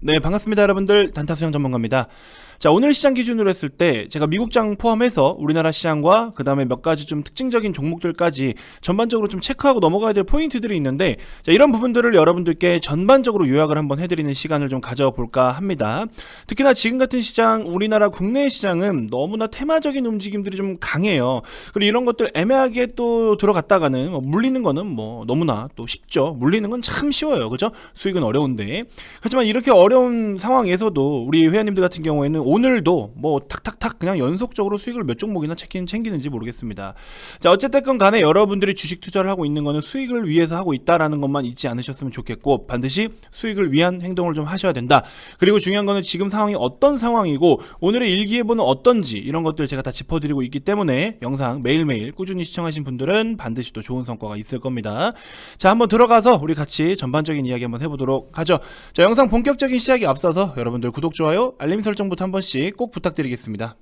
네, 반갑습니다 여러분들. 단타수장 전문가입니다. 자, 오늘 시장 기준으로 했을 때 제가 미국장 포함해서 우리나라 시장과 그 다음에 몇 가지 좀 특징적인 종목들까지 전반적으로 좀 체크하고 넘어가야 될 포인트들이 있는데, 자, 이런 부분들을 여러분들께 전반적으로 요약을 한번 해드리는 시간을 좀 가져볼까 합니다. 특히나 지금 같은 시장, 우리나라 국내 시장은 너무나 테마적인 움직임들이 좀 강해요. 그리고 이런 것들 애매하게 또 들어갔다가는 물리는 거는 너무나 또 쉽죠. 물리는 건 참 쉬워요, 그죠? 수익은 어려운데. 하지만 이렇게 어려운 상황에서도 우리 회원님들 같은 경우에는 오늘도 탁탁탁 그냥 연속적으로 수익을 몇 종목이나 챙기는지 모르겠습니다. 자, 어쨌든 간에 여러분들이 주식 투자를 하고 있는 거는 수익을 위해서 하고 있다라는 것만 잊지 않으셨으면 좋겠고, 반드시 수익을 위한 행동을 좀 하셔야 된다. 그리고 중요한 거는 지금 상황이 어떤 상황이고 오늘의 일기예보는 어떤지, 이런 것들 제가 다 짚어드리고 있기 때문에 영상 매일매일 꾸준히 시청하신 분들은 반드시 또 좋은 성과가 있을 겁니다. 자, 한번 들어가서 우리 같이 전반적인 이야기 한번 해보도록 하죠. 자, 영상 본격적인 시작에 앞서서 여러분들 구독, 좋아요, 알림 설정부터 한 번씩 꼭 부탁드리겠습니다.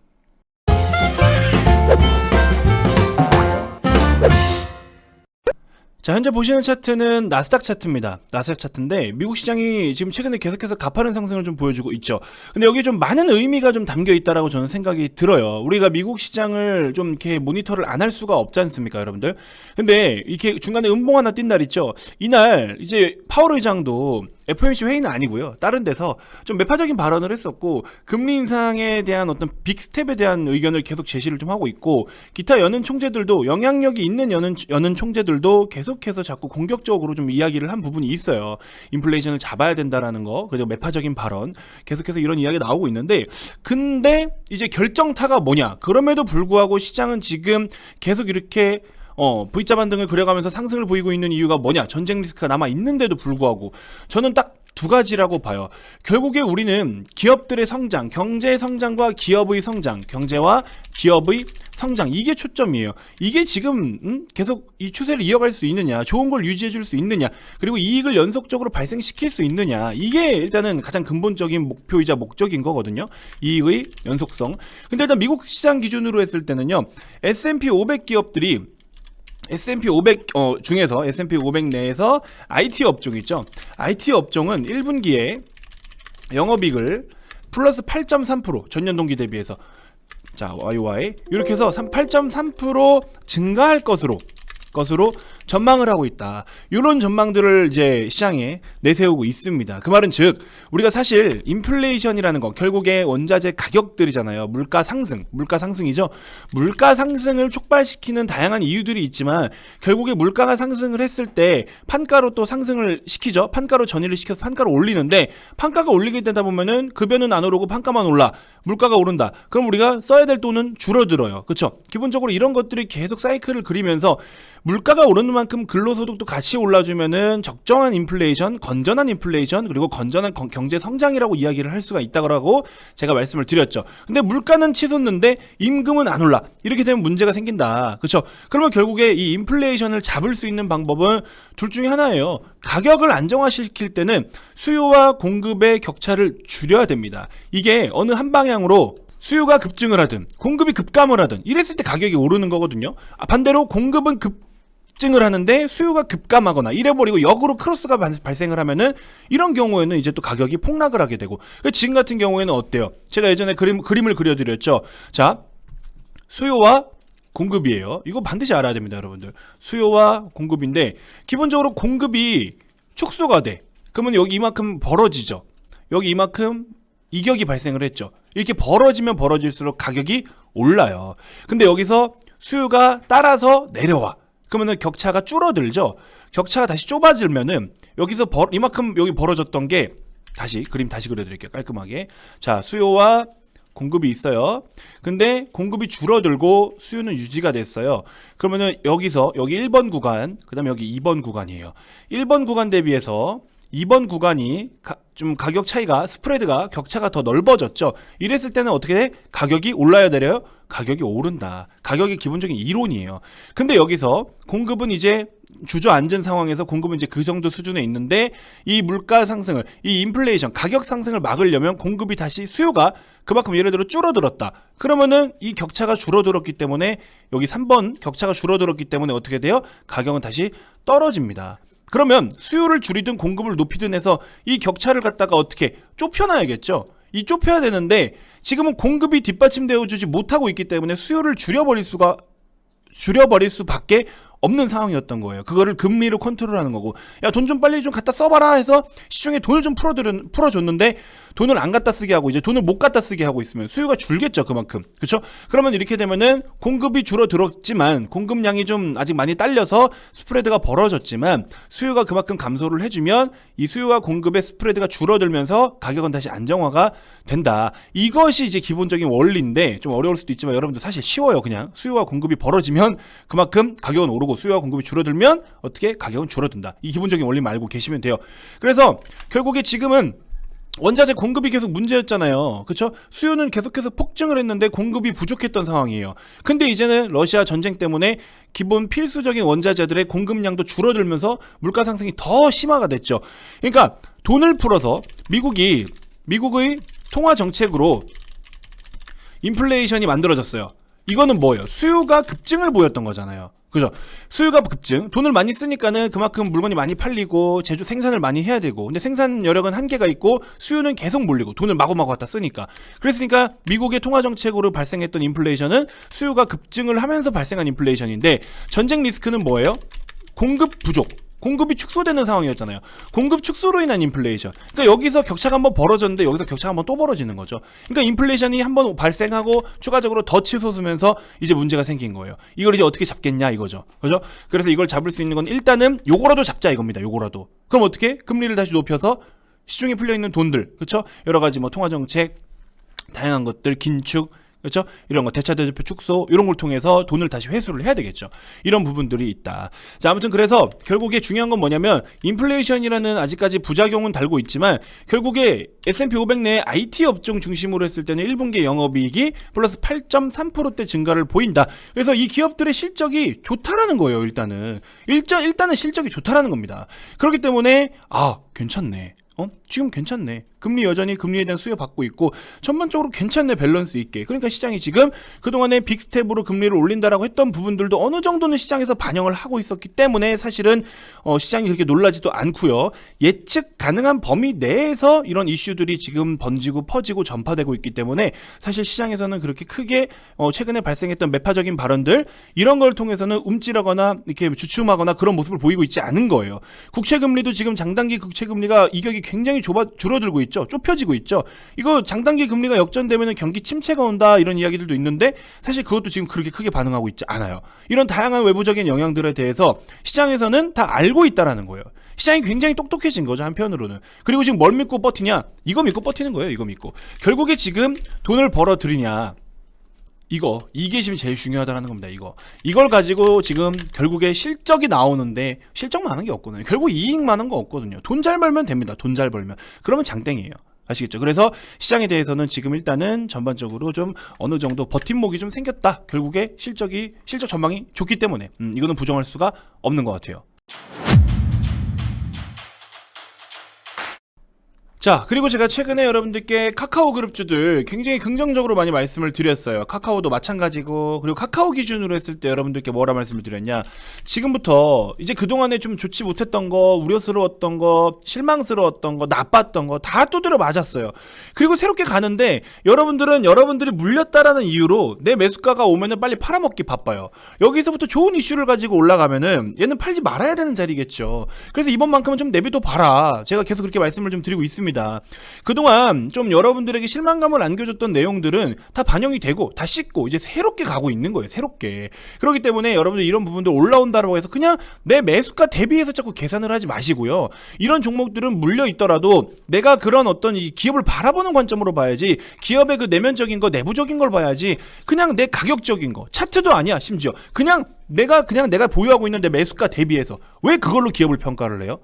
자, 현재 보시는 차트는 나스닥 차트입니다. 나스닥 차트인데 미국 시장이 지금 최근에 계속해서 가파른 상승을 좀 보여주고 있죠. 근데 여기에 좀 많은 의미가 좀 담겨 있다라고 저는 생각이 들어요. 우리가 미국 시장을 좀 이렇게 모니터를 안 할 수가 없지 않습니까, 여러분들? 근데 이렇게 중간에 음봉 하나 띈 날 있죠. 이날 이제 파월 의장도 FOMC 회의는 아니고요, 다른 데서 좀 매파적인 발언을 했었고, 금리 인상에 대한 어떤 빅스텝에 대한 의견을 계속 제시를 좀 하고 있고, 기타 연은 총재들도, 영향력이 있는 연은 총재들도 계속해서 자꾸 공격적으로 좀 이야기를 한 부분이 있어요. 인플레이션을 잡아야 된다라는 거, 그리고 매파적인 발언, 계속해서 이런 이야기가 나오고 있는데, 근데 이제 결정타가 뭐냐? 그럼에도 불구하고 시장은 지금 계속 이렇게 V자 반등을 그려가면서 상승을 보이고 있는 이유가 뭐냐? 전쟁 리스크가 남아 있는데도 불구하고 저는 딱 두 가지라고 봐요. 결국에 우리는 기업들의 성장, 경제 성장과 기업의 성장, 경제와 기업의 성장, 이게 초점이에요. 이게 지금 계속 이 추세를 이어갈 수 있느냐, 좋은 걸 유지해 줄 수 있느냐, 그리고 이익을 연속적으로 발생시킬 수 있느냐, 이게 일단은 가장 근본적인 목표이자 목적인 거거든요. 이익의 연속성. 근데 일단 미국 시장 기준으로 했을 때는요, S&P 500 기업들이 S&P 500 중에서 S&P 500 내에서 IT 업종 있죠. IT 업종은 1분기에 영업이익을 플러스 8.3% 전년 동기 대비해서, 자, YY 이렇게 해서 8.3% 증가할 것으로 전망을 하고 있다. 이런 전망들을 이제 시장에 내세우고 있습니다. 그 말은 즉, 우리가 사실 인플레이션이라는 거, 결국에 원자재 가격들이잖아요. 물가 상승이죠. 물가 상승을 촉발시키는 다양한 이유들이 있지만, 결국에 물가가 상승을 했을 때 판가로 또 상승을 시키죠. 판가로 전이를 시켜서 판가를 올리는데, 판가가 올리게 되다 보면은 급여는 안 오르고 판가만 올라. 물가가 오른다. 그럼 우리가 써야 될 돈은 줄어들어요. 그렇죠? 기본적으로 이런 것들이 계속 사이클을 그리면서 물가가 오르는 만큼 근로소득도 같이 올라주면은 적정한 인플레이션, 건전한 인플레이션, 그리고 건전한 경제 성장이라고 이야기를 할 수가 있다고 제가 말씀을 드렸죠. 근데 물가는 치솟는데 임금은 안 올라. 이렇게 되면 문제가 생긴다. 그렇죠? 그러면 결국에 이 인플레이션을 잡을 수 있는 방법은 둘 중에 하나예요. 가격을 안정화시킬 때는 수요와 공급의 격차를 줄여야 됩니다. 이게 어느 한 방향으로 수요가 급증을 하든 공급이 급감을 하든 이랬을 때 가격이 오르는 거거든요. 반대로 공급은 급증을 하는데 수요가 급감하거나 이래버리고 역으로 크로스가 발생을 하면은, 이런 경우에는 이제 또 가격이 폭락을 하게 되고, 지금 같은 경우에는 어때요? 제가 예전에 그림을 그려드렸죠. 자, 수요와 공급이에요. 이거 반드시 알아야 됩니다, 여러분들. 수요와 공급인데, 기본적으로 공급이 축소가 돼. 그러면 여기 이만큼 벌어지죠. 여기 이만큼 이격이 발생을 했죠. 이렇게 벌어지면 벌어질수록 가격이 올라요. 근데 여기서 수요가 따라서 내려와. 그러면은 격차가 줄어들죠. 격차가 다시 좁아지면은 여기서 이만큼 여기 벌어졌던 게 그림 다시 그려드릴게요, 깔끔하게. 자, 수요와 공급이 있어요. 근데 공급이 줄어들고 수요는 유지가 됐어요. 그러면은 여기서 여기 1번 구간, 그 다음에 여기 2번 구간이에요. 1번 구간 대비해서 2번 구간이 좀 가격 차이가, 스프레드가, 격차가 더 넓어졌죠. 이랬을 때는 어떻게 돼? 가격이 올라야 내려요? 가격이 오른다. 가격이 기본적인 이론이에요. 근데 여기서 공급은 이제 주저앉은 상황에서 공급은 이제 그 정도 수준에 있는데, 이 물가 상승을, 이 인플레이션, 가격 상승을 막으려면 공급이 다시, 수요가 그만큼 예를 들어 줄어들었다. 그러면은 이 격차가 줄어들었기 때문에, 여기 3번 격차가 줄어들었기 때문에 어떻게 돼요? 가격은 다시 떨어집니다. 그러면 수요를 줄이든 공급을 높이든 해서 이 격차를 갖다가 어떻게 좁혀놔야겠죠. 이 좁혀야 되는데 지금은 공급이 뒷받침되어 주지 못하고 있기 때문에 수요를 줄여버릴 수밖에 없는 상황이었던 거예요. 그거를 금리로 컨트롤하는 거고, 야, 돈 좀 빨리 좀 갖다 써봐라 해서 시중에 돈을 좀 풀어줬는데 돈을 안 갖다 쓰게 하고 이제 돈을 못 갖다 쓰게 하고 있으면 수요가 줄겠죠, 그만큼. 그렇죠? 그러면 이렇게 되면은 공급이 줄어들었지만 공급량이 좀 아직 많이 딸려서 스프레드가 벌어졌지만 수요가 그만큼 감소를 해주면 이 수요와 공급의 스프레드가 줄어들면서 가격은 다시 안정화가 된다. 이것이 이제 기본적인 원리인데 좀 어려울 수도 있지만 여러분들 사실 쉬워요. 그냥 수요와 공급이 벌어지면 그만큼 가격은 오르고 수요와 공급이 줄어들면 어떻게 가격은 줄어든다. 이 기본적인 원리만 알고 계시면 돼요. 그래서 결국에 지금은 원자재 공급이 계속 문제였잖아요. 그렇죠? 수요는 계속해서 폭증을 했는데 공급이 부족했던 상황이에요. 근데 이제는 러시아 전쟁 때문에 기본 필수적인 원자재들의 공급량도 줄어들면서 물가 상승이 더 심화가 됐죠. 그러니까 돈을 풀어서 미국의 통화 정책으로 인플레이션이 만들어졌어요. 이거는 뭐예요? 수요가 급증을 보였던 거잖아요. 그죠? 수요가 급증, 돈을 많이 쓰니까는 그만큼 물건이 많이 팔리고 생산을 많이 해야 되고, 근데 생산 여력은 한계가 있고 수요는 계속 몰리고 돈을 마구마구 갖다 쓰니까. 그랬으니까 미국의 통화 정책으로 발생했던 인플레이션은 수요가 급증을 하면서 발생한 인플레이션인데, 전쟁 리스크는 뭐예요? 공급 부족. 공급이 축소되는 상황이었잖아요. 공급 축소로 인한 인플레이션. 그러니까 여기서 격차가 한번 벌어졌는데 여기서 격차가 한번 또 벌어지는 거죠. 그러니까 인플레이션이 한번 발생하고 추가적으로 더 치솟으면서 이제 문제가 생긴 거예요. 이걸 이제 어떻게 잡겠냐 이거죠. 그죠? 그래서 이걸 잡을 수 있는 건 일단은 요거라도 잡자 이겁니다. 요거라도. 그럼 어떻게? 금리를 다시 높여서 시중에 풀려 있는 돈들, 그렇죠? 여러 가지 뭐 통화 정책, 다양한 것들, 긴축, 그렇죠? 이런 거 대차대조표 축소 이런 걸 통해서 돈을 다시 회수를 해야 되겠죠. 이런 부분들이 있다. 자, 아무튼 그래서 결국에 중요한 건 뭐냐면 인플레이션이라는 아직까지 부작용은 달고 있지만 결국에 S&P 500 내 IT 업종 중심으로 했을 때는 1분기 영업이익이 플러스 8.3%대 증가를 보인다. 그래서 이 기업들의 실적이 좋다라는 거예요. 일단은 실적이 좋다라는 겁니다. 그렇기 때문에 괜찮네. 지금 괜찮네. 여전히 금리에 대한 수요 받고 있고 전반적으로 괜찮네. 밸런스 있게. 그러니까 시장이 지금 그동안에 빅스텝으로 금리를 올린다라고 했던 부분들도 어느 정도는 시장에서 반영을 하고 있었기 때문에 사실은 시장이 그렇게 놀라지도 않고요. 예측 가능한 범위 내에서 이런 이슈들이 지금 번지고 퍼지고 전파되고 있기 때문에 사실 시장에서는 그렇게 크게 최근에 발생했던 매파적인 발언들 이런 걸 통해서는 움찔하거나 이렇게 주춤하거나 그런 모습을 보이고 있지 않은 거예요. 국채금리도 지금 장단기 국채금리가 이격이 굉장히 줄어들고 있죠. 좁혀지고 있죠. 이거 장단기 금리가 역전되면 경기 침체가 온다 이런 이야기들도 있는데 사실 그것도 지금 그렇게 크게 반응하고 있지 않아요. 이런 다양한 외부적인 영향들에 대해서 시장에서는 다 알고 있다라는 거예요. 시장이 굉장히 똑똑해진 거죠, 한편으로는. 그리고 지금 뭘 믿고 버티냐? 이거 믿고 버티는 거예요. 이거 믿고. 결국에 지금 돈을 벌어들이냐? 이게 지금 제일 중요하다는 겁니다. 이걸 가지고 지금 결국에 실적이 나오는데 실적만 하는 게 없거든요. 결국 이익만 한 거 없거든요. 돈 잘 벌면 됩니다. 돈 잘 벌면. 그러면 장땡이에요. 아시겠죠? 그래서 시장에 대해서는 지금 일단은 전반적으로 좀 어느 정도 버팀목이 좀 생겼다. 결국에 실적 전망이 좋기 때문에 이거는 부정할 수가 없는 것 같아요. 자, 그리고 제가 최근에 여러분들께 카카오 그룹주들 굉장히 긍정적으로 많이 말씀을 드렸어요. 카카오도 마찬가지고, 그리고 카카오 기준으로 했을 때 여러분들께 뭐라 말씀을 드렸냐. 지금부터 이제 그동안에 좀 좋지 못했던 거, 우려스러웠던 거, 실망스러웠던 거, 나빴던 거 다 두드려 맞았어요. 그리고 새롭게 가는데 여러분들이 물렸다라는 이유로 내 매수가가 오면은 빨리 팔아먹기 바빠요. 여기서부터 좋은 이슈를 가지고 올라가면은 얘는 팔지 말아야 되는 자리겠죠. 그래서 이번만큼은 좀 내비둬 봐라. 제가 계속 그렇게 말씀을 좀 드리고 있습니다. 그동안 좀 여러분들에게 실망감을 안겨줬던 내용들은 다 반영이 되고 다 씻고 이제 새롭게 가고 있는 거예요. 새롭게. 그렇기 때문에 여러분들 이런 부분들 올라온다라고 해서 그냥 내 매수가 대비해서 자꾸 계산을 하지 마시고요. 이런 종목들은 물려 있더라도 내가 그런 어떤 이 기업을 바라보는 관점으로 봐야지, 기업의 그 내면적인 거, 내부적인 걸 봐야지, 그냥 내 가격적인 거, 차트도 아니야. 심지어 그냥 내가 보유하고 있는 내 매수가 대비해서 왜 그걸로 기업을 평가를 해요?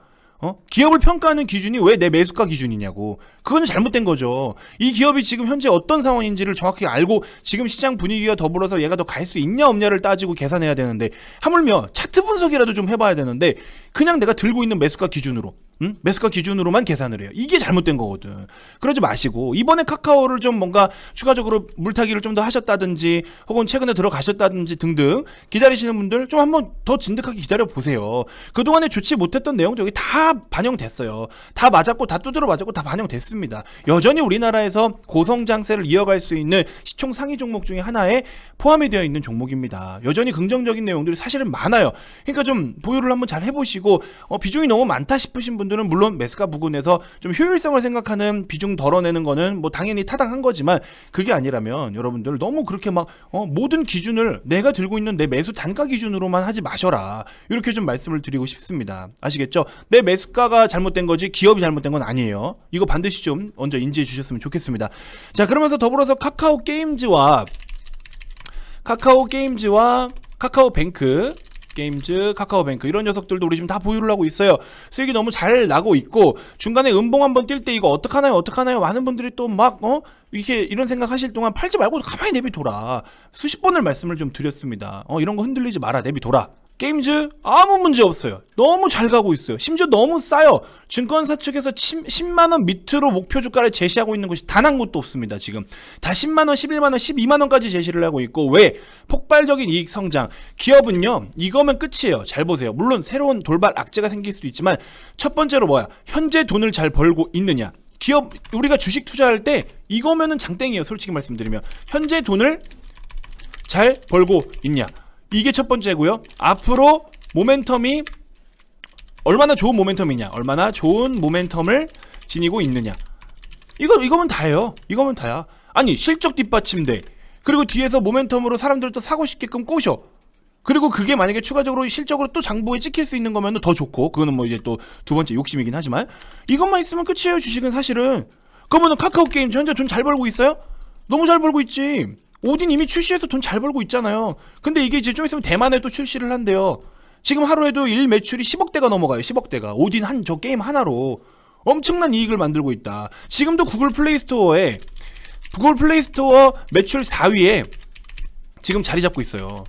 기업을 평가하는 기준이 왜 내 매수가 기준이냐고. 그건 잘못된 거죠. 이 기업이 지금 현재 어떤 상황인지를 정확히 알고 지금 시장 분위기와 더불어서 얘가 더 갈 수 있냐 없냐를 따지고 계산해야 되는데, 하물며 차트 분석이라도 좀 해봐야 되는데 그냥 내가 들고 있는 매수가 기준으로 매수가 기준으로만 계산을 해요. 이게 잘못된 거거든. 그러지 마시고 이번에 카카오를 좀 뭔가 추가적으로 물타기를 좀 더 하셨다든지 혹은 최근에 들어가셨다든지 등등 기다리시는 분들 좀 한번 더 진득하게 기다려 보세요. 그동안에 좋지 못했던 내용도 여기 다 반영됐어요. 다 맞았고 다 두드러 맞았고 다 반영됐습니다. 여전히 우리나라에서 고성장세를 이어갈 수 있는 시총 상위 종목 중에 하나에 포함이 되어 있는 종목입니다. 여전히 긍정적인 내용들이 사실은 많아요. 그러니까 좀 보유를 한번 잘 해보시고 비중이 너무 많다 싶으신 분들은 물론 매수가 부근에서 좀 효율성을 생각하는 비중 덜어내는 거는 뭐 당연히 타당한 거지만 그게 아니라면 여러분들 너무 그렇게 막 모든 기준을 내가 들고 있는 내 매수 단가 기준으로만 하지 마셔라. 이렇게 좀 말씀을 드리고 싶습니다. 아시겠죠? 내 매수가가 잘못된 거지 기업이 잘못된 건 아니에요. 이거 반드시 좀 먼저 인지해 주셨으면 좋겠습니다. 자, 그러면서 더불어서 카카오게임즈와 카카오뱅크 게임즈, 카카오뱅크 이런 녀석들도 우리 지금 다 보유를 하고 있어요. 수익이 너무 잘 나고 있고 중간에 음봉 한번 뛸 때 이거 어떡하나요? 많은 분들이 또 막 이렇게 이런 생각하실 동안 팔지 말고 가만히 내비둬라. 수십 번을 말씀을 좀 드렸습니다. 이런 거 흔들리지 마라. 내비둬라. 게임즈 아무 문제 없어요. 너무 잘 가고 있어요. 심지어 너무 싸요. 증권사 측에서 10만원 밑으로 목표 주가를 제시하고 있는 곳이 단 한 곳도 없습니다. 지금 다 10만원, 11만원, 12만원까지 제시를 하고 있고 왜? 폭발적인 이익 성장. 기업은요 이거면 끝이에요. 잘 보세요. 물론 새로운 돌발 악재가 생길 수도 있지만 첫 번째로 뭐야? 현재 돈을 잘 벌고 있느냐. 기업 우리가 주식 투자할 때 이거면은 장땡이에요. 솔직히 말씀드리면 현재 돈을 잘 벌고 있냐. 이게 첫 번째고요. 앞으로 모멘텀이 얼마나 좋은 모멘텀이냐, 얼마나 좋은 모멘텀을 지니고 있느냐. 이거면 다예요. 이거면 다야. 아니 실적 뒷받침돼. 그리고 뒤에서 모멘텀으로 사람들 또 사고 싶게끔 꼬셔. 그리고 그게 만약에 추가적으로 실적으로 또 장부에 찍힐 수 있는 거면 더 좋고, 그거는 뭐 이제 또 두 번째 욕심이긴 하지만 이것만 있으면 끝이에요. 주식은 사실은. 그러면은 카카오게임 현재 돈 잘 벌고 있어요? 너무 잘 벌고 있지. 오딘 이미 출시해서 돈 잘 벌고 있잖아요. 근데 이게 이제 좀 있으면 대만에 또 출시를 한대요. 지금 하루에도 일 매출이 10억대가 넘어가요. 10억대가. 오딘 저 게임 하나로 엄청난 이익을 만들고 있다. 지금도 구글 플레이스토어 매출 4위에 지금 자리 잡고 있어요.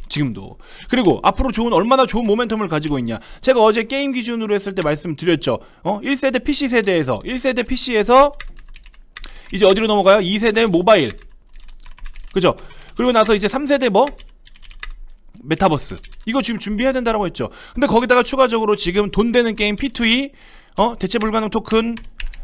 지금도. 그리고 앞으로 얼마나 좋은 모멘텀을 가지고 있냐. 제가 어제 게임 기준으로 했을 때 말씀드렸죠. 1세대 PC 세대에서 1세대 PC에서 이제 어디로 넘어가요? 2세대 모바일. 그죠? 그리고 나서 이제 3세대 메타버스. 이거 지금 준비해야 된다라고 했죠. 근데 거기다가 추가적으로 지금 돈 되는 게임 P2E, 대체 불가능 토큰,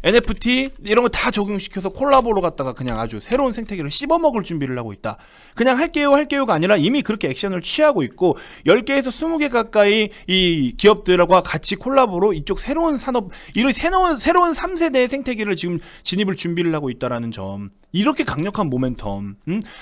NFT 이런 거 다 적용시켜서 콜라보로 갖다가 그냥 아주 새로운 생태계를 씹어먹을 준비를 하고 있다. 그냥 할게요가 아니라 이미 그렇게 액션을 취하고 있고 10개에서 20개 가까이 이 기업들과 같이 콜라보로 이쪽 새로운 산업, 이런 새로운 3세대의 생태계를 지금 진입을 준비를 하고 있다라는 점. 이렇게 강력한 모멘텀.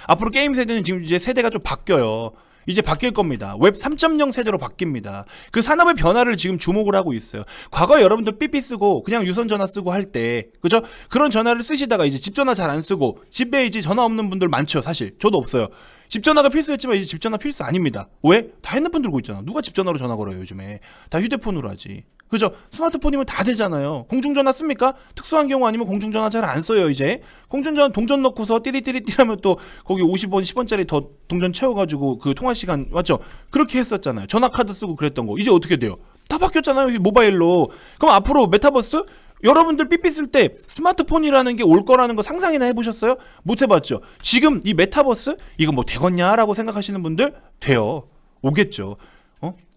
앞으로 게임 세대는 지금 이제 세대가 좀 바뀌어요. 이제 바뀔 겁니다. 웹 3.0 세대로 바뀝니다. 그 산업의 변화를 지금 주목을 하고 있어요. 과거에 여러분들 삐삐 쓰고 그냥 유선 전화 쓰고 할 때, 그죠? 그런 전화를 쓰시다가 이제 집 전화 잘 안 쓰고 집에 이제 전화 없는 분들 많죠. 사실 저도 없어요. 집 전화가 필수였지만 이제 집 전화 필수 아닙니다. 왜? 다 핸드폰 들고 있잖아. 누가 집 전화로 전화 걸어요 요즘에. 다 휴대폰으로 하지. 그죠? 스마트폰이면 다 되잖아요. 공중전화 씁니까? 특수한 경우 아니면 공중전화 잘 안 써요 이제. 공중전화 동전 넣고서 띠리띠리띠 하면 또 거기 50원 10원짜리 더 동전 채워가지고 그 통화시간 맞죠? 그렇게 했었잖아요. 전화카드 쓰고 그랬던 거 이제 어떻게 돼요? 다 바뀌었잖아요 모바일로. 그럼 앞으로 메타버스? 여러분들 삐삐 쓸 때 스마트폰이라는 게 올 거라는 거 상상이나 해보셨어요? 못 해봤죠? 지금 이 메타버스? 이거 뭐 되겠냐라고 생각하시는 분들 돼요. 오겠죠.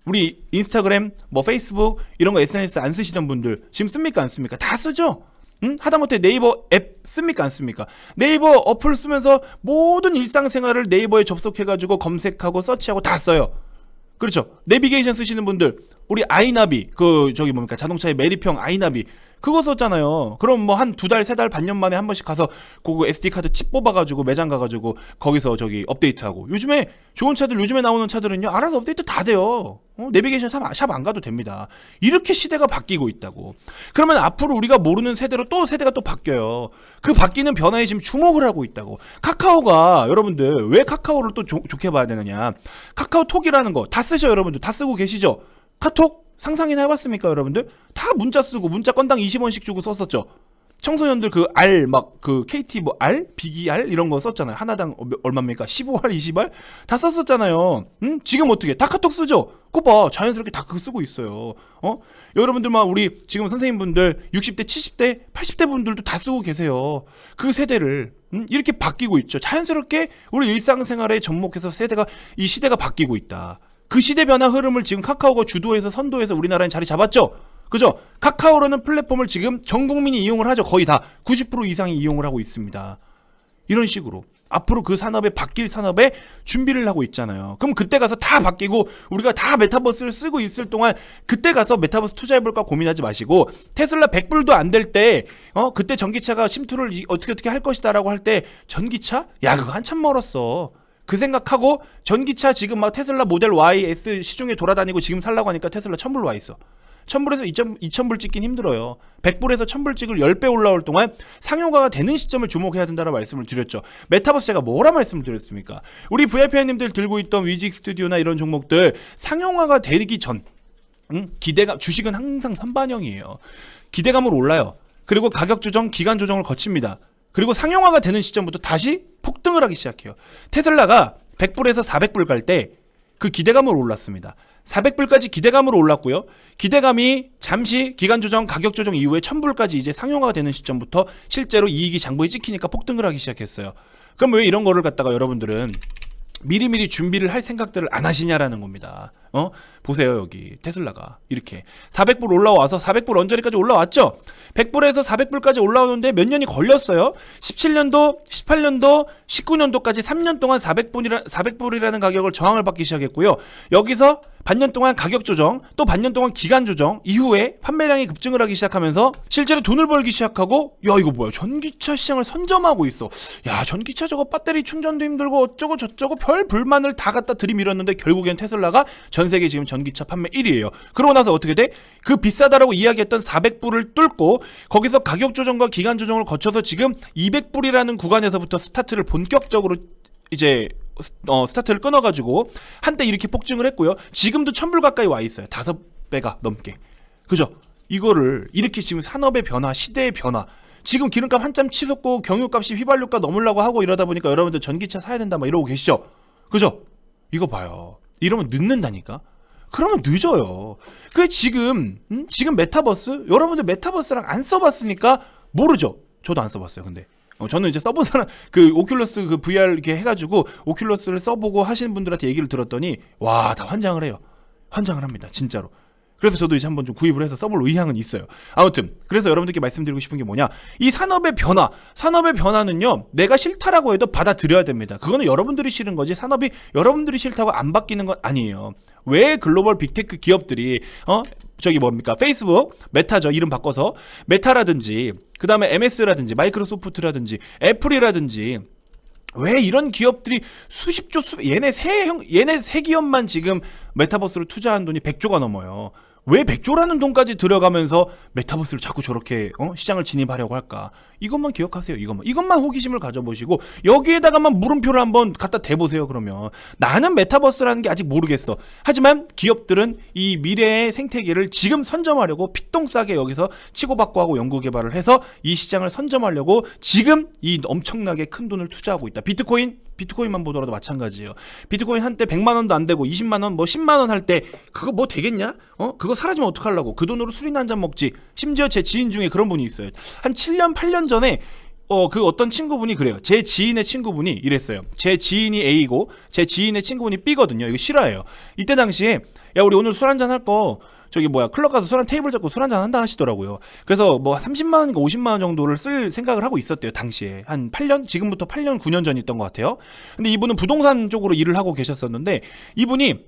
우리 인스타그램, 페이스북 이런 거 SNS 안 쓰시던 분들 지금 씁니까 안 씁니까? 다 쓰죠? 하다못해 네이버 앱 씁니까 안 씁니까? 네이버 어플 쓰면서 모든 일상생활을 네이버에 접속해가지고 검색하고 서치하고 다 써요. 그렇죠? 내비게이션 쓰시는 분들 우리 아이나비 자동차의 메리평 아이나비 그거 썼잖아요. 그럼 뭐 한 2달, 3달, 반년 만에 한 번씩 가서 그거 SD카드 칩 뽑아가지고 매장 가가지고 거기서 업데이트하고. 요즘에 좋은 차들, 요즘에 나오는 차들은요 알아서 업데이트 다 돼요. 내비게이션 샵 안 가도 됩니다. 이렇게 시대가 바뀌고 있다고. 그러면 앞으로 우리가 모르는 세대로 또 세대가 또 바뀌어요. 그 바뀌는 변화에 지금 주목을 하고 있다고. 카카오가 여러분들 왜 카카오를 또 좋게 봐야 되느냐. 카카오톡이라는 거 다 쓰죠 여러분들. 다 쓰고 계시죠. 카톡 상상이나 해봤습니까 여러분들? 다 문자 쓰고 문자 건당 20원씩 주고 썼었죠. 청소년들 그 R 막 그 KT 뭐 R, 비기 R 이런 거 썼잖아요. 하나당 얼마입니까? 15R, 20R 다 썼었잖아요. 응? 지금 어떻게? 다 카톡 쓰죠. 그거 봐, 자연스럽게 다 그거 쓰고 있어요. 여러분들만 우리 지금 선생님분들 60대, 70대, 80대 분들도 다 쓰고 계세요. 그 세대를 이렇게 바뀌고 있죠. 자연스럽게 우리 일상생활에 접목해서 이 시대가 바뀌고 있다. 그 시대 변화 흐름을 지금 카카오가 주도해서 선도해서 우리나라에 자리 잡았죠. 그죠? 카카오라는 플랫폼을 지금 전 국민이 이용을 하죠. 거의 다 90% 이상이 이용을 하고 있습니다. 이런 식으로 앞으로 그 산업에 바뀔 산업에 준비를 하고 있잖아요. 그럼 그때 가서 다 바뀌고 우리가 다 메타버스를 쓰고 있을 동안 그때 가서 메타버스 투자해볼까 고민하지 마시고, 테슬라 100불도 안 될 때 그때 전기차가 침투를 어떻게 할 것이다라고 할 때 전기차? 야, 그거 한참 멀었어. 그 생각하고 전기차 지금 막 테슬라 모델 Y, S 시중에 돌아다니고 지금 살라고 하니까 테슬라 1000불 와 있어. 1000불에서 2000불 찍긴 힘들어요. 100불에서 1000불 찍을 10배 올라올 동안 상용화가 되는 시점을 주목해야 된다는 말씀을 드렸죠. 메타버스 제가 뭐라 말씀을 드렸습니까? 우리 VIP님들 들고 있던 위직 스튜디오나 이런 종목들 상용화가 되기 전 기대감, 주식은 항상 선반영이에요. 기대감으로 올라요. 그리고 가격 조정, 기간 조정을 거칩니다. 그리고 상용화가 되는 시점부터 다시 폭등을 하기 시작해요. 테슬라가 100불에서 400불 갈 때 그 기대감으로 올랐습니다. 400불까지 기대감으로 올랐고요. 기대감이 잠시 기간 조정, 가격 조정 이후에 1000불까지 이제 상용화가 되는 시점부터 실제로 이익이 장부에 찍히니까 폭등을 하기 시작했어요. 그럼 왜 이런 거를 갖다가 여러분들은 미리미리 준비를 할 생각들을 안 하시냐라는 겁니다. 보세요. 여기 테슬라가 이렇게 400불 올라와서 400불 언저리까지 올라왔죠. 100불에서 400불까지 올라오는데 몇 년이 걸렸어요. 17년도, 18년도, 19년도까지 3년 동안 400불이라는 가격을 저항을 받기 시작했고요. 여기서 반년 동안 가격 조정, 또 반년 동안 기간 조정 이후에 판매량이 급증을 하기 시작하면서 실제로 돈을 벌기 시작하고, 야, 이거 뭐야, 전기차 시장을 선점하고 있어. 야, 전기차 저거 배터리 충전도 힘들고 어쩌고 저쩌고 별 불만을 다 갖다 들이밀었는데 결국엔 테슬라가 전 세계 지금 전기차 판매 1위예요. 그러고 나서 어떻게 돼? 그 비싸다라고 이야기했던 400불을 뚫고 거기서 가격 조정과 기간 조정을 거쳐서 지금 200불이라는 구간에서부터 스타트를 본격적으로 이제 스타트를 끊어가지고 한때 이렇게 폭증을 했고요. 지금도 1000불 가까이 와 있어요. 5배가 넘게. 그죠? 이거를 이렇게 지금 산업의 변화, 시대의 변화, 지금 기름값 한참 치솟고 경유값이 휘발유값 넘으려고 하고 이러다 보니까 여러분들 전기차 사야 된다 막 이러고 계시죠? 그죠? 이거 봐요. 이러면 늦는다니까? 그러면 늦어요. 그 지금 메타버스? 여러분들 메타버스랑 안 써봤으니까 모르죠? 저도 안 써봤어요. 근데 저는 이제 써본 사람, 그 오큘러스 그 VR 이렇게 해가지고 오큘러스를 써보고 하시는 분들한테 얘기를 들었더니 와, 다 환장을 해요. 환장을 합니다. 진짜로. 그래서 저도 이제 한번 좀 구입을 해서 써볼 의향은 있어요. 아무튼 그래서 여러분들께 말씀드리고 싶은 게 뭐냐, 이 산업의 변화는요 내가 싫다라고 해도 받아들여야 됩니다. 그거는 여러분들이 싫은 거지 산업이 여러분들이 싫다고 안 바뀌는 건 아니에요. 왜 글로벌 빅테크 기업들이 저기 뭡니까, 페이스북 메타죠, 이름 바꿔서 메타라든지 그 다음에 MS라든지 마이크로소프트라든지 애플이라든지, 왜 이런 기업들이 수십조 얘네 세 기업만 지금 메타버스로 투자한 돈이 100조가 넘어요. 왜 100조라는 돈까지 들어가면서 메타버스를 자꾸 저렇게 시장을 진입하려고 할까? 이것만 기억하세요. 이것만 호기심을 가져보시고 여기에다가만 물음표를 한번 갖다 대보세요. 그러면 나는 메타버스라는 게 아직 모르겠어. 하지만 기업들은 이 미래의 생태계를 지금 선점하려고 피똥 싸게 여기서 치고받고 하고 연구개발을 해서 이 시장을 선점하려고 지금 이 엄청나게 큰 돈을 투자하고 있다. 비트코인만 보더라도 마찬가지예요. 비트코인 한때 100만 원도 안 되고 20만 원, 뭐 10만 원 할 때 그거 뭐 되겠냐? 그거 사라지면 어떡하려고? 그 돈으로 술이나 한잔 먹지. 심지어 제 지인 중에 그런 분이 있어요. 한 7년, 8년 전에 그 어떤 친구분이 그래요. 제 지인의 친구분이 이랬어요. 제 지인이 A고 제 지인의 친구분이 B거든요. 이거 실화예요. 이때 당시에 야, 우리 오늘 술 한잔 할 거 저기 뭐야, 클럽 가서 술 한 테이블 잡고 술 한잔 한다 하시더라고요. 그래서 뭐 30만 원인가 50만 원 정도를 쓸 생각을 하고 있었대요. 당시에 한 8년, 지금부터 8년 9년 전이었던 것 같아요. 근데 이분은 부동산 쪽으로 일을 하고 계셨었는데 이분이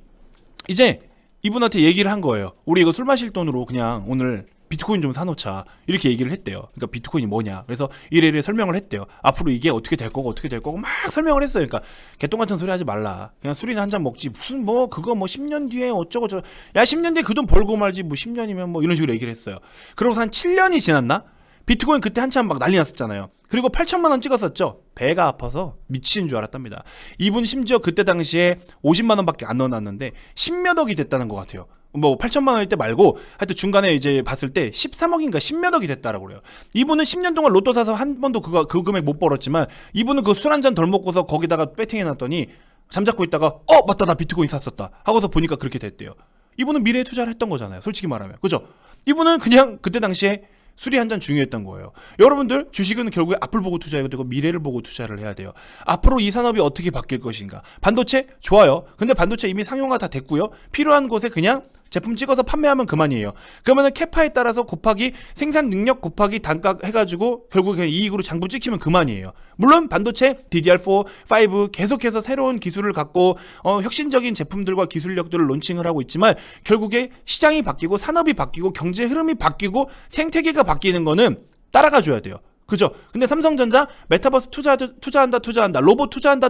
이제 이분한테 얘기를 한 거예요. 우리 이거 술 마실 돈으로 그냥 오늘 비트코인 좀 사놓자, 이렇게 얘기를 했대요. 그러니까 비트코인이 뭐냐, 그래서 이래 설명을 했대요. 앞으로 이게 어떻게 될 거고 막 설명을 했어요. 그러니까 개똥 같은 소리 하지 말라, 그냥 술이나 한잔 먹지, 무슨 뭐 그거 뭐 10년 뒤에 어쩌고 야 10년 뒤에 그 돈 벌고 말지, 뭐 10년이면 뭐 이런 식으로 얘기를 했어요. 그러고서 한 7년이 지났나? 비트코인 그때 한참 막 난리 났었잖아요. 그리고 8천만 원 찍었었죠. 배가 아파서 미치는 줄 알았답니다. 이분 심지어 그때 당시에 50만 원밖에 안 넣어놨는데 10몇 억이 됐다는 것 같아요. 뭐 8천만 원일 때 말고 하여튼 중간에 이제 봤을 때 13억인가 10몇억이 됐다라고 그래요. 이분은 10년 동안 로또 사서 한 번도 그 금액 못 벌었지만 이분은 그 술 한 잔 덜 먹고서 거기다가 배팅해 놨더니 잠자코 있다가 맞다 나 비트코인 샀었다 하고서 보니까 그렇게 됐대요. 이분은 미래에 투자를 했던 거잖아요. 솔직히 말하면. 그죠? 이분은 그냥 그때 당시에 술이 한 잔 중요했던 거예요. 여러분들 주식은 결국에 앞을 보고 투자해야 되고 미래를 보고 투자를 해야 돼요. 앞으로 이 산업이 어떻게 바뀔 것인가. 반도체 좋아요. 근데 반도체 이미 상용화 다 됐고요. 필요한 곳에 그냥 제품 찍어서 판매하면 그만이에요. 그러면은 캐파에 따라서 곱하기 생산 능력 곱하기 단가 해가지고 결국 그냥 이익으로 장부 찍히면 그만이에요. 물론 반도체 DDR4, 5 계속해서 새로운 기술을 갖고 혁신적인 제품들과 기술력들을 론칭을 하고 있지만 결국에 시장이 바뀌고 산업이 바뀌고 경제 흐름이 바뀌고 생태계가 바뀌는 거는 따라가 줘야 돼요. 그죠? 근데 삼성전자 메타버스 투자한다. 로봇 투자한다.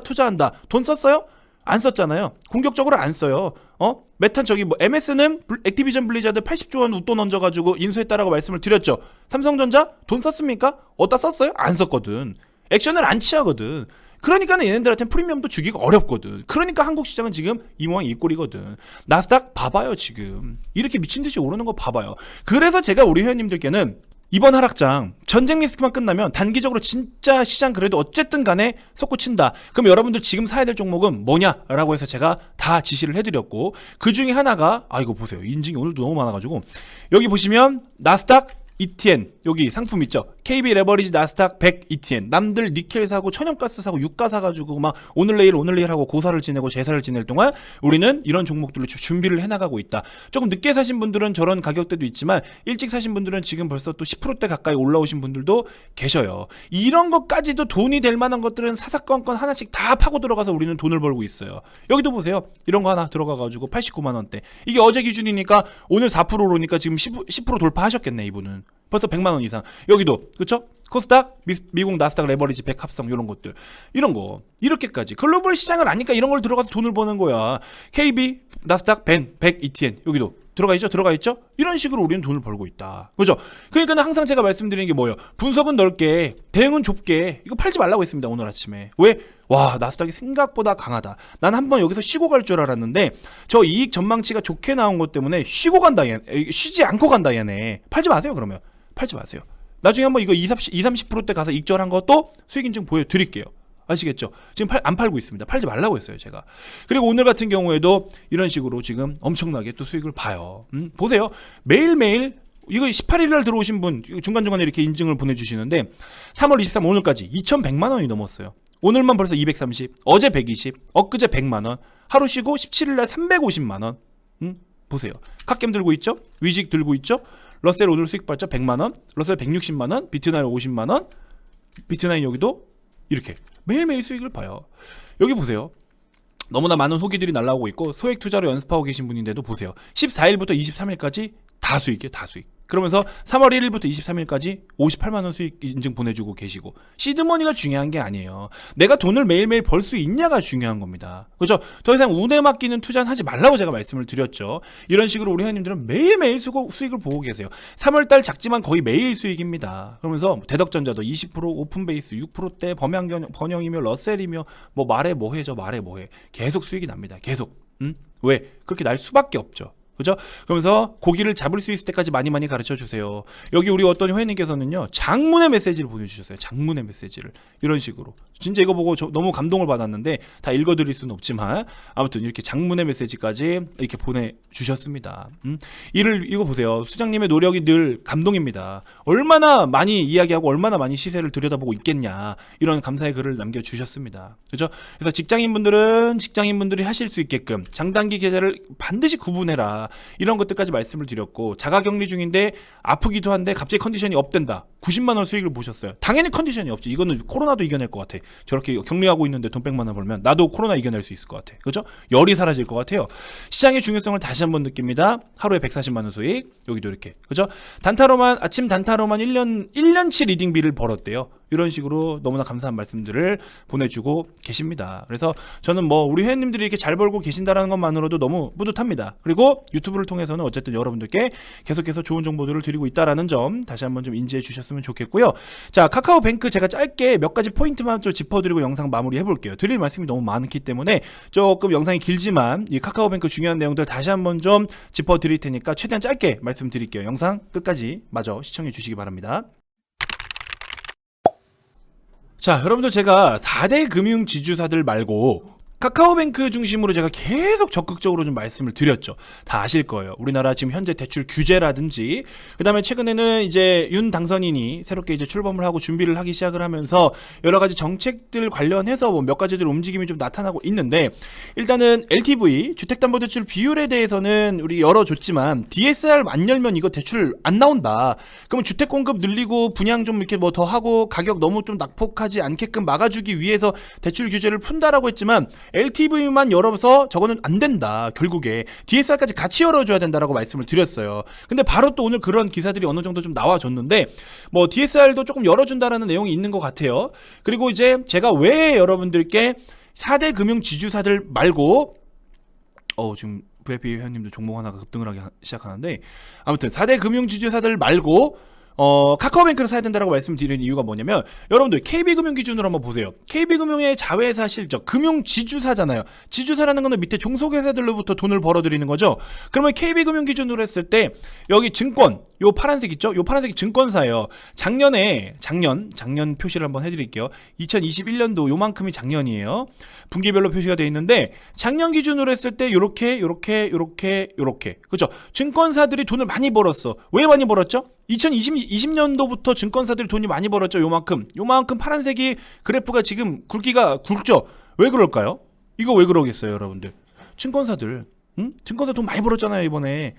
돈 썼어요? 안 썼잖아요. 공격적으로 안 써요. MS는 액티비전 블리자드 80조 원 웃돈 얹어가지고 인수했다라고 말씀을 드렸죠. 삼성전자 돈 썼습니까? 어디다 썼어요? 안 썼거든. 액션을 안 취하거든. 그러니까 얘네들한테는 프리미엄도 주기가 어렵거든. 그러니까 한국 시장은 지금 이 모양 이 꼴이거든. 나스닥 봐봐요 지금. 이렇게 미친듯이 오르는 거 봐봐요. 그래서 제가 우리 회원님들께는 이번 하락장 전쟁 리스크만 끝나면 단기적으로 진짜 시장 그래도 어쨌든 간에 솟구친다. 그럼 여러분들 지금 사야 될 종목은 뭐냐라고 해서 제가 다 지시를 해드렸고 그 중에 하나가 이거 보세요. 인증이 오늘도 너무 많아가지고 여기 보시면 나스닥 ETN 여기 상품 있죠. KB 레버리지 나스닥 100 ETN. 남들 니켈 사고 천연가스 사고 유가 사가지고 막 오늘 내일 하고 고사를 지내고 제사를 지낼 동안 우리는 이런 종목들로 준비를 해나가고 있다. 조금 늦게 사신 분들은 저런 가격대도 있지만 일찍 사신 분들은 지금 벌써 또 10%대 가까이 올라오신 분들도 계셔요. 이런 것까지도 돈이 될 만한 것들은 사사건건 하나씩 다 파고 들어가서 우리는 돈을 벌고 있어요. 여기도 보세요. 이런 거 하나 들어가가지고 89만 원대. 이게 어제 기준이니까 오늘 4% 오르니까 지금 10% 돌파하셨겠네 이분은. 벌써 100만 원 이상. 여기도 그렇죠? 코스닥, 미국 나스닥 레버리지 100 합성 이런 것들. 이런 거. 이렇게까지. 글로벌 시장을 아니까 이런 걸 들어가서 돈을 버는 거야. KB, 나스닥, 벤, 100 ETN. 여기도 들어가 있죠? 이런 식으로 우리는 돈을 벌고 있다. 그죠? 그러니까 항상 제가 말씀드리는 게 뭐예요? 분석은 넓게, 대응은 좁게. 이거 팔지 말라고 했습니다. 오늘 아침에. 왜? 와, 나스닥이 생각보다 강하다. 난 한번 여기서 쉬고 갈 줄 알았는데 저 이익 전망치가 좋게 나온 것 때문에 쉬지 않고 간다 얘네. 팔지 마세요 그러면. 팔지 마세요. 나중에 한번 이거 20-30%대 가서 익절한 것도 수익 인증 보여드릴게요. 아시겠죠? 지금 안 팔고 있습니다. 팔지 말라고 했어요 제가. 그리고 오늘 같은 경우에도 이런 식으로 지금 엄청나게 또 수익을 봐요. 보세요. 매일매일 이거 18일 날 들어오신 분 중간중간에 이렇게 인증을 보내주시는데 3월 23일 오늘까지 2,100만 원이 넘었어요. 오늘만 벌써 230, 어제 120, 엊그제 100만 원, 하루 쉬고 17일 날 350만 원. 보세요. 갓겜 들고 있죠? 위직 들고 있죠? 러셀 오늘 수익 봤죠? 100만 원, 러셀 160만 원, 비트나인 50만 원, 비트나인 여기도 이렇게 매일매일 수익을 봐요. 여기 보세요. 너무나 많은 후기들이 날라오고 있고 소액 투자로 연습하고 계신 분인데도 보세요. 14일부터 23일까지 다 수익이에요. 다 수익. 그러면서 3월 1일부터 23일까지 58만 원 수익 인증 보내주고 계시고 시드머니가 중요한 게 아니에요. 내가 돈을 매일매일 벌 수 있냐가 중요한 겁니다. 그렇죠? 더 이상 운에 맡기는 투자는 하지 말라고 제가 말씀을 드렸죠. 이런 식으로 우리 회원님들은 매일매일 수익을 보고 계세요. 3월달 작지만 거의 매일 수익입니다. 그러면서 대덕전자도 20% 오픈베이스 6%대 범영이며 러셀이며 뭐 말해 뭐해죠. 계속 수익이 납니다. 계속. 왜? 그렇게 날 수밖에 없죠. 그죠? 그러면서 고기를 잡을 수 있을 때까지 많이 가르쳐 주세요. 여기 우리 어떤 회원님께서는요 장문의 메시지를 보내주셨어요. 장문의 메시지를 이런 식으로 진짜 이거 보고 저 너무 감동을 받았는데 다 읽어드릴 수는 없지만 아무튼 이렇게 장문의 메시지까지 이렇게 보내주셨습니다. 이거 보세요. 수장님의 노력이 늘 감동입니다. 얼마나 많이 이야기하고 얼마나 많이 시세를 들여다보고 있겠냐 이런 감사의 글을 남겨주셨습니다. 그죠? 그래서 직장인분들이 하실 수 있게끔 장단기 계좌를 반드시 구분해라. 이런 것들까지 말씀을 드렸고 자가격리 중인데 아프기도 한데 갑자기 컨디션이 업된다. 90만 원 수익을 보셨어요. 당연히 컨디션이 없지. 이거는 코로나도 이겨낼 것 같아. 저렇게 격리하고 있는데 돈 100만 원 벌면 나도 코로나 이겨낼 수 있을 것 같아. 그죠? 열이 사라질 것 같아요. 시장의 중요성을 다시 한번 느낍니다. 하루에 140만 원 수익. 여기도 이렇게. 그죠? 아침 단타로만 1년치 리딩비를 벌었대요. 이런 식으로 너무나 감사한 말씀들을 보내주고 계십니다. 그래서 저는 뭐 우리 회원님들이 이렇게 잘 벌고 계신다는 것만으로도 너무 뿌듯합니다. 그리고 유튜브를 통해서는 어쨌든 여러분들께 계속해서 좋은 정보들을 드리고 있다라는 점 다시 한번 좀 인지해 주셨으면 주셨으면 좋겠고요. 자, 카카오뱅크 제가 짧게 몇 가지 포인트만 좀 짚어드리고 영상 마무리 해볼게요. 드릴 말씀이 너무 많기 때문에 조금 영상이 길지만 이 카카오뱅크 중요한 내용들 다시 한번 좀 짚어드릴 테니까 최대한 짧게 말씀드릴게요. 영상 끝까지 마저 시청해 주시기 바랍니다. 자, 여러분들 제가 4대 금융 지주사들 말고 카카오뱅크 중심으로 제가 계속 적극적으로 좀 말씀을 드렸죠. 다 아실 거예요. 우리나라 지금 현재 대출 규제라든지, 그 다음에 최근에는 이제 윤 당선인이 새롭게 이제 출범을 하고 준비를 하기 시작을 하면서 여러 가지 정책들 관련해서 뭐 몇 가지들 움직임이 좀 나타나고 있는데, 일단은 LTV 주택담보대출 비율에 대해서는 우리 열어줬지만 DSR 안 열면 이거 대출 안 나온다. 그러면 주택 공급 늘리고 분양 좀 이렇게 뭐 더 하고 가격 너무 좀 낙폭하지 않게끔 막아주기 위해서 대출 규제를 푼다라고 했지만 LTV만 열어서 저거는 안 된다. 결국에 DSR까지 같이 열어줘야 된다라고 말씀을 드렸어요. 근데 바로 또 오늘 그런 기사들이 어느 정도 좀 나와줬는데, 뭐 DSR도 조금 열어준다라는 내용이 있는 것 같아요. 그리고 이제 제가 왜 여러분들께 4대 금융 지주사들 말고 지금 VIP 회원님들 종목 하나가 급등을 하기 시작하는데, 아무튼 4대 금융 지주사들 말고 카카오뱅크를 사야 된다라고 말씀드리는 이유가 뭐냐면, 여러분들 KB금융 기준으로 한번 보세요. KB금융의 자회사 실적, 금융 지주사잖아요. 지주사라는 거는 밑에 종속회사들로부터 돈을 벌어들이는 거죠. 그러면 KB금융 기준으로 했을 때 여기 증권, 요 파란색 있죠? 요 파란색이 증권사예요. 작년 표시를 한번 해드릴게요. 2021년도 요만큼이 작년이에요. 분기별로 표시가 되어 있는데, 작년 기준으로 했을 때 요렇게 그죠? 증권사들이 돈을 많이 벌었어. 왜 많이 벌었죠? 2020년도부터 증권사들이 돈이 많이 벌었죠. 요만큼 파란색이 그래프가 지금 굵기가 굵죠. 왜 그럴까요? 이거 왜 그러겠어요, 여러분들? 증권사들 증권사 돈 많이 벌었잖아요, 이번에.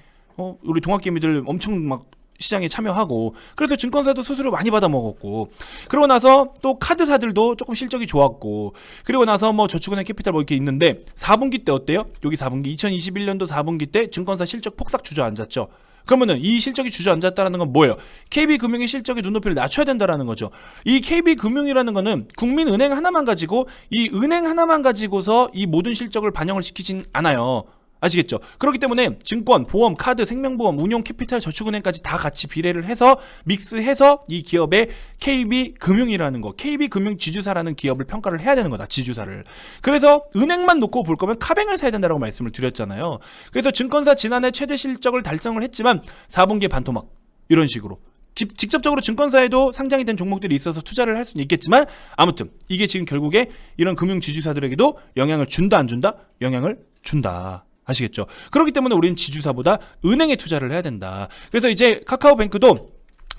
우리 동학개미들 엄청 막 시장에 참여하고, 그래서 증권사도 수수료 많이 받아 먹었고, 그러고 나서 또 카드사들도 조금 실적이 좋았고, 그리고 나서 뭐 저축은행 캐피탈 뭐 이렇게 있는데, 4분기 때 어때요? 여기 4분기 2021년도 4분기 때 증권사 실적 폭삭 주저앉았죠. 그러면은 이 실적이 주저앉았다라는 건 뭐예요? KB금융의 실적의 눈높이를 낮춰야 된다라는 거죠. 이 KB금융이라는 거는 국민은행 하나만 가지고, 이 은행 하나만 가지고서 이 모든 실적을 반영을 시키진 않아요. 아시겠죠? 그렇기 때문에 증권, 보험, 카드, 생명보험, 운용, 캐피탈, 저축은행까지 다 같이 비례를 해서 믹스해서 이 기업의 KB금융이라는 거, KB금융 지주사라는 기업을 평가를 해야 되는 거다, 지주사를. 그래서 은행만 놓고 볼 거면 카뱅을 사야 된다고 말씀을 드렸잖아요. 그래서 증권사 지난해 최대 실적을 달성을 했지만 4분기에 반토막, 이런 식으로 직접적으로 증권사에도 상장이 된 종목들이 있어서 투자를 할 수는 있겠지만, 아무튼 이게 지금 결국에 이런 금융 지주사들에게도 영향을 준다, 안 준다? 영향을 준다. 아시겠죠? 그렇기 때문에 우리는 지주사보다 은행에 투자를 해야 된다. 그래서 이제 카카오뱅크도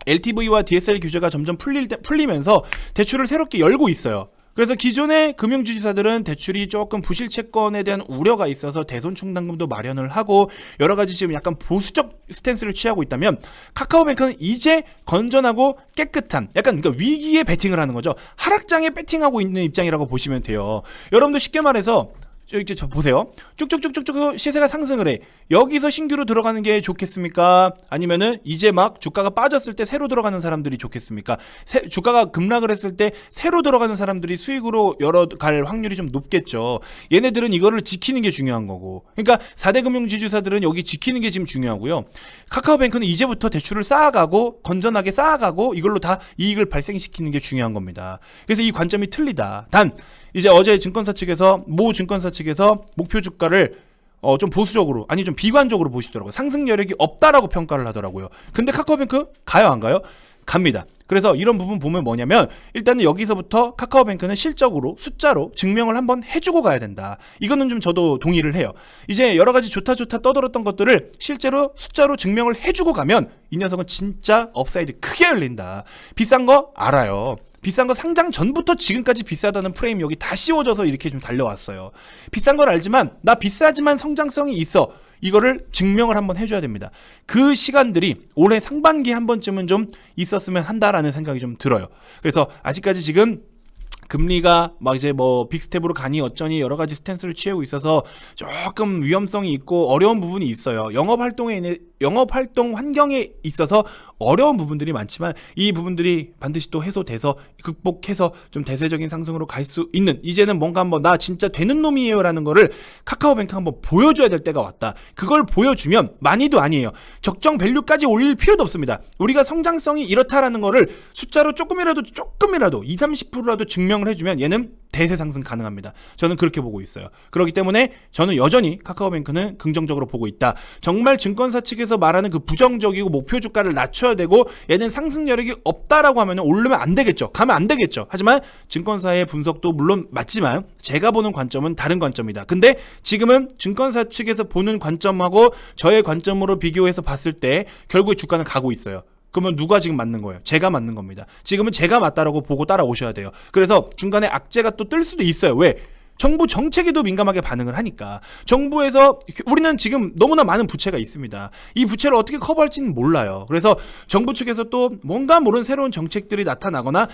LTV와 DSR 규제가 점점 풀리면서 대출을 새롭게 열고 있어요. 그래서 기존의 금융지주사들은 대출이 조금 부실채권에 대한 우려가 있어서 대손충당금도 마련을 하고 여러 가지 지금 약간 보수적 스탠스를 취하고 있다면, 카카오뱅크는 이제 건전하고 깨끗한, 약간 그러니까 위기에 베팅을 하는 거죠. 하락장에 베팅하고 있는 입장이라고 보시면 돼요. 여러분들 쉽게 말해서 이제 저 보세요. 쭉쭉쭉쭉쭉 시세가 상승을 해. 여기서 신규로 들어가는 게 좋겠습니까? 아니면은 이제 막 주가가 빠졌을 때 새로 들어가는 사람들이 좋겠습니까? 주가가 급락을 했을 때 새로 들어가는 사람들이 수익으로 열어갈 확률이 좀 높겠죠. 얘네들은 이거를 지키는 게 중요한 거고. 그러니까 4대 금융지주사들은 여기 지키는 게 지금 중요하고요. 카카오뱅크는 이제부터 대출을 쌓아가고 건전하게 쌓아가고 이걸로 다 이익을 발생시키는 게 중요한 겁니다. 그래서 이 관점이 틀리다. 단 이제 어제 증권사 측에서 목표 주가를 좀 보수적으로, 아니 좀 비관적으로 보시더라고요. 상승 여력이 없다라고 평가를 하더라고요. 근데 카카오뱅크 가요, 안 가요? 갑니다. 그래서 이런 부분 보면 뭐냐면, 일단은 여기서부터 카카오뱅크는 실적으로 숫자로 증명을 한번 해주고 가야 된다. 이거는 좀 저도 동의를 해요. 이제 여러 가지 좋다 떠들었던 것들을 실제로 숫자로 증명을 해주고 가면 이 녀석은 진짜 업사이드 크게 열린다. 비싼 거 알아요. 비싼 거 상장 전부터 지금까지 비싸다는 프레임 여기 다 씌워져서 이렇게 좀 달려왔어요. 비싼 걸 알지만 나 비싸지만 성장성이 있어. 이거를 증명을 한번 해줘야 됩니다. 그 시간들이 올해 상반기에 한 번쯤은 좀 있었으면 한다라는 생각이 좀 들어요. 그래서 아직까지 지금 금리가 막 이제 뭐 빅스텝으로 가니 어쩌니 여러 가지 스탠스를 취하고 있어서 조금 위험성이 있고 어려운 부분이 있어요. 영업 활동에 영업 활동 환경에 있어서 어려운 부분들이 많지만 이 부분들이 반드시 또 해소돼서 극복해서 좀 대세적인 상승으로 갈 수 있는, 이제는 뭔가 한번 나 진짜 되는 놈이에요 라는 거를 카카오뱅크 한번 보여줘야 될 때가 왔다. 그걸 보여주면 많이도 아니에요. 적정 밸류까지 올릴 필요도 없습니다. 우리가 성장성이 이렇다라는 거를 숫자로 조금이라도 20, 30%라도 증명을 해주면 얘는 대세 상승 가능합니다. 저는 그렇게 보고 있어요. 그렇기 때문에 저는 여전히 카카오뱅크는 긍정적으로 보고 있다. 정말 증권사 측에서 말하는 그 부정적이고 목표 주가를 낮춰야 되고 얘는 상승 여력이 없다라고 하면 오르면 안 되겠죠. 가면 안 되겠죠. 하지만 증권사의 분석도 물론 맞지만 제가 보는 관점은 다른 관점이다. 근데 지금은 증권사 측에서 보는 관점하고 저의 관점으로 비교해서 봤을 때 결국에 주가는 가고 있어요. 그러면 누가 지금 맞는 거예요? 제가 맞는 겁니다. 지금은 제가 맞다라고 보고 따라오셔야 돼요. 그래서 중간에 악재가 또 뜰 수도 있어요. 왜? 정부 정책에도 민감하게 반응을 하니까. 정부에서 우리는 지금 너무나 많은 부채가 있습니다. 이 부채를 어떻게 커버할지는 몰라요. 그래서 정부 측에서 또 뭔가 모르는 새로운 정책들이 나타나거나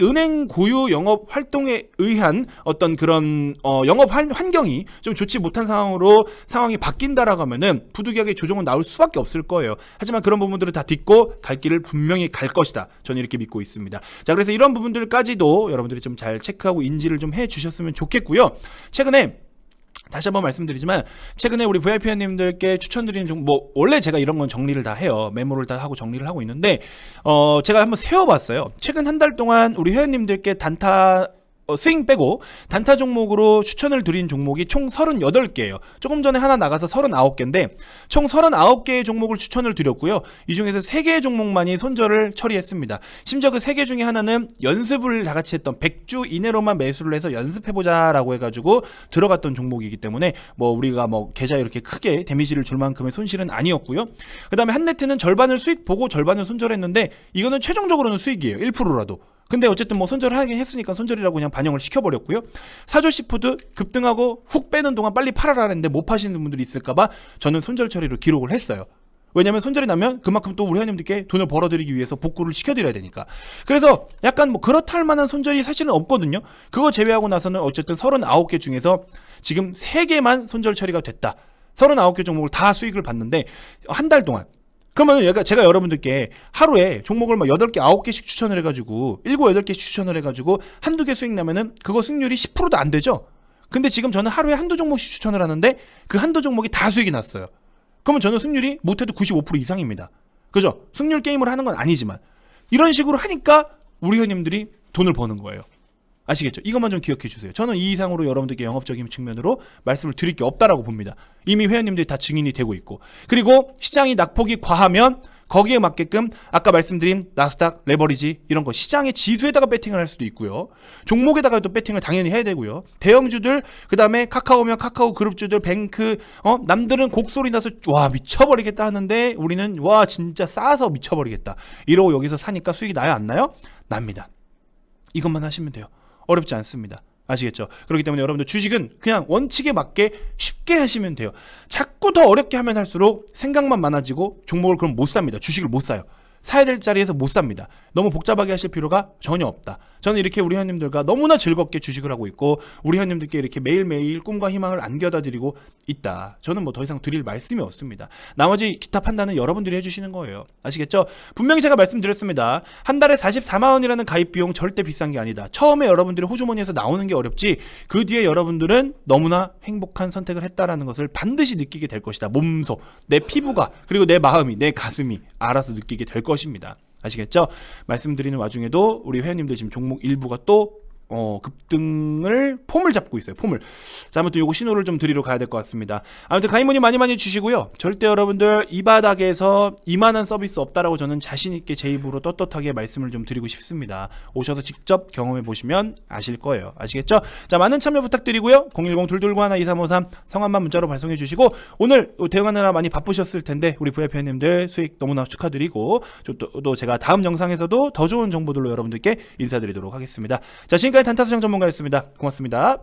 은행 고유 영업 활동에 의한 어떤 그런 영업 환경이 좀 좋지 못한 상황이 바뀐다라고 하면은 부득이하게 조정은 나올 수밖에 없을 거예요. 하지만 그런 부분들을 다 딛고 갈 길을 분명히 갈 것이다. 저는 이렇게 믿고 있습니다. 자, 그래서 이런 부분들까지도 여러분들이 좀 잘 체크하고 인지를 좀 해주셨으면 좋겠고요. 최근에 다시 한번 말씀드리지만 최근에 우리 VIP님들께 추천드리는 원래 제가 이런 건 정리를 다 해요. 메모를 다 하고 정리를 하고 있는데 제가 한번 세워봤어요. 최근 한 달 동안 우리 회원님들께 단타 스윙 빼고 단타 종목으로 추천을 드린 종목이 총 38개예요. 조금 전에 하나 나가서 39개인데 총 39개의 종목을 추천을 드렸고요. 이 중에서 3개의 종목만이 손절을 처리했습니다. 심지어 그 3개 중에 하나는 연습을 다 같이 했던 100주 이내로만 매수를 해서 연습해보자라고 해가지고 들어갔던 종목이기 때문에 우리가 계좌에 이렇게 크게 데미지를 줄 만큼의 손실은 아니었고요. 그 다음에 한네트는 절반을 수익 보고 절반을 손절했는데 이거는 최종적으로는 수익이에요. 1%라도. 근데 어쨌든 손절을 하긴 했으니까 손절이라고 그냥 반영을 시켜버렸고요. 사조시푸드 급등하고 훅 빼는 동안 빨리 팔아라 했는데 못 파시는 분들이 있을까봐 저는 손절 처리로 기록을 했어요. 왜냐면 손절이 나면 그만큼 또 우리 회원님들께 돈을 벌어드리기 위해서 복구를 시켜드려야 되니까. 그래서 약간 그렇다 할 만한 손절이 사실은 없거든요. 그거 제외하고 나서는 어쨌든 39개 중에서 지금 3개만 손절 처리가 됐다. 39개 종목을 다 수익을 봤는데 한 달 동안. 그러면 제가 여러분들께 하루에 종목을 8개, 9개씩 추천을 해가지고 7, 8개씩 추천을 해가지고 한두 개 수익 나면은 그거 수익률이 10%도 안 되죠? 근데 지금 저는 하루에 한두 종목씩 추천을 하는데 그 한두 종목이 다 수익이 났어요. 그러면 저는 수익률이 못해도 95% 이상입니다. 그죠? 수익률 게임을 하는 건 아니지만 이런 식으로 하니까 우리 회원님들이 돈을 버는 거예요. 아시겠죠? 이것만 좀 기억해 주세요. 저는 이 이상으로 여러분들께 영업적인 측면으로 말씀을 드릴 게 없다라고 봅니다. 이미 회원님들이 다 증인이 되고 있고, 그리고 시장이 낙폭이 과하면 거기에 맞게끔 아까 말씀드린 나스닥, 레버리지 이런 거 시장의 지수에다가 배팅을 할 수도 있고요. 종목에다가 또 배팅을 당연히 해야 되고요. 대형주들, 그 다음에 카카오면 카카오 그룹주들, 뱅크, 남들은 곡소리 나서 와 미쳐버리겠다 하는데 우리는 와 진짜 싸서 미쳐버리겠다 이러고 여기서 사니까 수익이 나요 안 나요? 납니다. 이것만 하시면 돼요. 어렵지 않습니다. 아시겠죠? 그렇기 때문에 여러분들 주식은 그냥 원칙에 맞게 쉽게 하시면 돼요. 자꾸 더 어렵게 하면 할수록 생각만 많아지고 종목을 그럼 못 삽니다. 주식을 못 사요. 사야 될 자리에서 못 삽니다. 너무 복잡하게 하실 필요가 전혀 없다. 저는 이렇게 우리 회원님들과 너무나 즐겁게 주식을 하고 있고 우리 회원님들께 이렇게 매일매일 꿈과 희망을 안겨다 드리고 있다. 저는 더 이상 드릴 말씀이 없습니다. 나머지 기타 판단은 여러분들이 해주시는 거예요. 아시겠죠? 분명히 제가 말씀드렸습니다. 한 달에 44만 원이라는 가입 비용 절대 비싼 게 아니다. 처음에 여러분들이 호주머니에서 나오는 게 어렵지 그 뒤에 여러분들은 너무나 행복한 선택을 했다라는 것을 반드시 느끼게 될 것이다. 몸소, 내 피부가 그리고 내 마음이, 내 가슴이 알아서 느끼게 될 것입니다. 아시겠죠? 말씀드리는 와중에도 우리 회원님들 지금 종목 일부가 또 급등을 폼을 잡고 있어요. 폼을. 자, 아무튼 요거 신호를 좀 드리러 가야 될 것 같습니다. 아무튼 가입 문의 많이 주시고요. 절대 여러분들 이 바닥에서 이만한 서비스 없다라고 저는 자신 있게 제 입으로 떳떳하게 말씀을 좀 드리고 싶습니다. 오셔서 직접 경험해 보시면 아실 거예요. 아시겠죠? 자, 많은 참여 부탁드리고요. 010-229-2353 성함만 문자로 발송해 주시고 오늘 대응하느라 많이 바쁘셨을 텐데 우리 VIP님들 수익 너무나 축하드리고 또 제가 다음 영상에서도 더 좋은 정보들로 여러분들께 인사드리도록 하겠습니다. 자, 지금까지 단타수장 전문가였습니다. 고맙습니다.